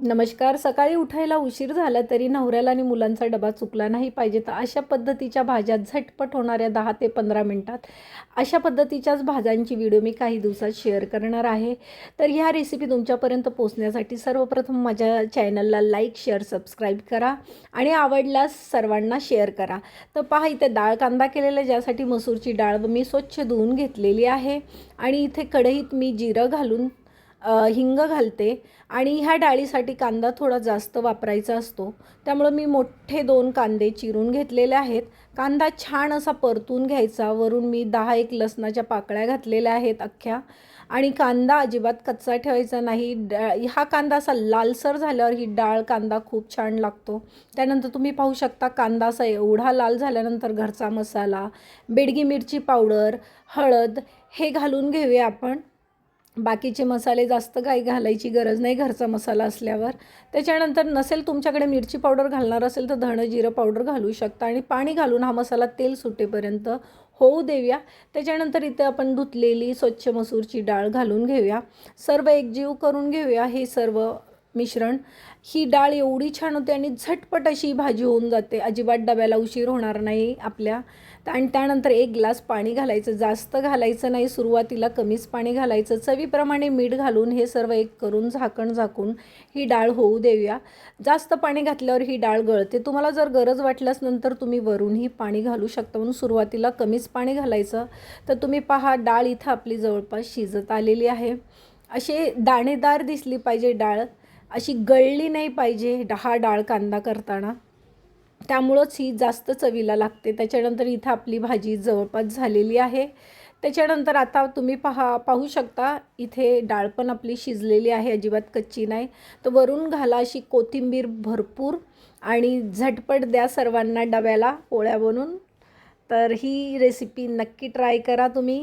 नमस्कार. सकाळी उठायला उशीर झाला तरी नवऱ्याला आणि मुलांचा डबा चुकला नाही पाहिजे, तर अशा पद्धतीच्या भाज्या झटपट होणाऱ्या 10 ते 15 मिनिटात अशा पद्धतीच्याच भाज्यांची व्हिडिओ मी काही दिवसात शेअर करणार आहे. तर ह्या रेसिपी तुमच्यापर्यंत पोहोचण्यासाठी सर्वप्रथम माझ्या चॅनलला लाईक, शेअर, सबस्क्राईब करा आणि आवडल्यास सर्वांना शेअर करा. तर पहा, इथे डाळ कांदा केलेला, ज्यासाठी मसूरची डाळ मी स्वच्छ धुवून घेतलेली आहे आणि इथे कढईत मी जिरं घालून हिंग घालते आणि ह्या डाळीसाठी कांदा थोडा जास्त वापरायचा असतो, त्यामुळं मी मोठे 2 कांदे चिरून घेतलेले आहेत. कांदा छान असा परतून घ्यायचा. वरून मी 10-1 लसणाच्या पाकळ्या घातलेल्या आहेत अख्ख्या. आणि कांदा अजिबात कच्चा ठेवायचा नाही. हा कांदा असा लालसर झाल्यावर ही डाळ कांदा खूप छान लागतो. त्यानंतर तुम्ही पाहू शकता, कांदा असा एवढा लाल झाल्यानंतर घरचा मसाला, बेडगी मिरची पावडर, हळद हे घालून घेऊया आपण. बाकीचे मसाले जास्त काही घालायची गरज नाही घरचा मसाला असल्यावर. त्याच्यानंतर नसेल तुमच्याकडे मिरची पावडर घालणार असेल तर धणं जिरं पावडर घालू शकता आणि पाणी घालून हा मसाला तेल सुटेपर्यंत होऊ देऊया. त्याच्यानंतर इथे आपण धुतलेली स्वच्छ मसूरची डाळ घालून घेऊया. सर्व एकजीव करून घेऊया हे सर्व मिश्रण. ही डाळ एवढी छान होते आणि झटपट अशी भाजी होऊन जाते, अजिबात डब्याला उशीर होणार नाही आपल्या. आणि त्यानंतर 1 ग्लास पाणी घालायचं, जास्त घालायचं नाही, सुरुवातीला कमीच पाणी घालायचं. चवीप्रमाणे मीठ घालून हे सर्व एक करून झाकून ही डाळ होऊ देऊया. जास्त पाणी घातल्यावर ही डाळ गळते. तुम्हाला जर गरज वाटल्यास नंतर तुम्ही वरूनही पाणी घालू शकता, म्हणून सुरुवातीला कमीच पाणी घालायचं. तर तुम्ही पहा, डाळ इथं आपली जवळपास शिजत आलेली आहे. असे दाणेदार दिसली पाहिजे डाळ, अशी गळली नाही पाहिजे हा डाळ कांदा करताना, त्यामुळंच ही जास्त चवीला लागते. त्याच्यानंतर इथं आपली भाजी जवळपास झालेली आहे. त्याच्यानंतर आता तुम्ही पाहू शकता, इथे डाळ पण आपली शिजलेली आहे, अजिबात कच्ची नाही. तर वरून घाला अशी कोथिंबीर भरपूर आणि झटपट द्या सर्वांना डब्याला पोळ्या बनवून. तर ही रेसिपी नक्की ट्राय करा तुम्ही.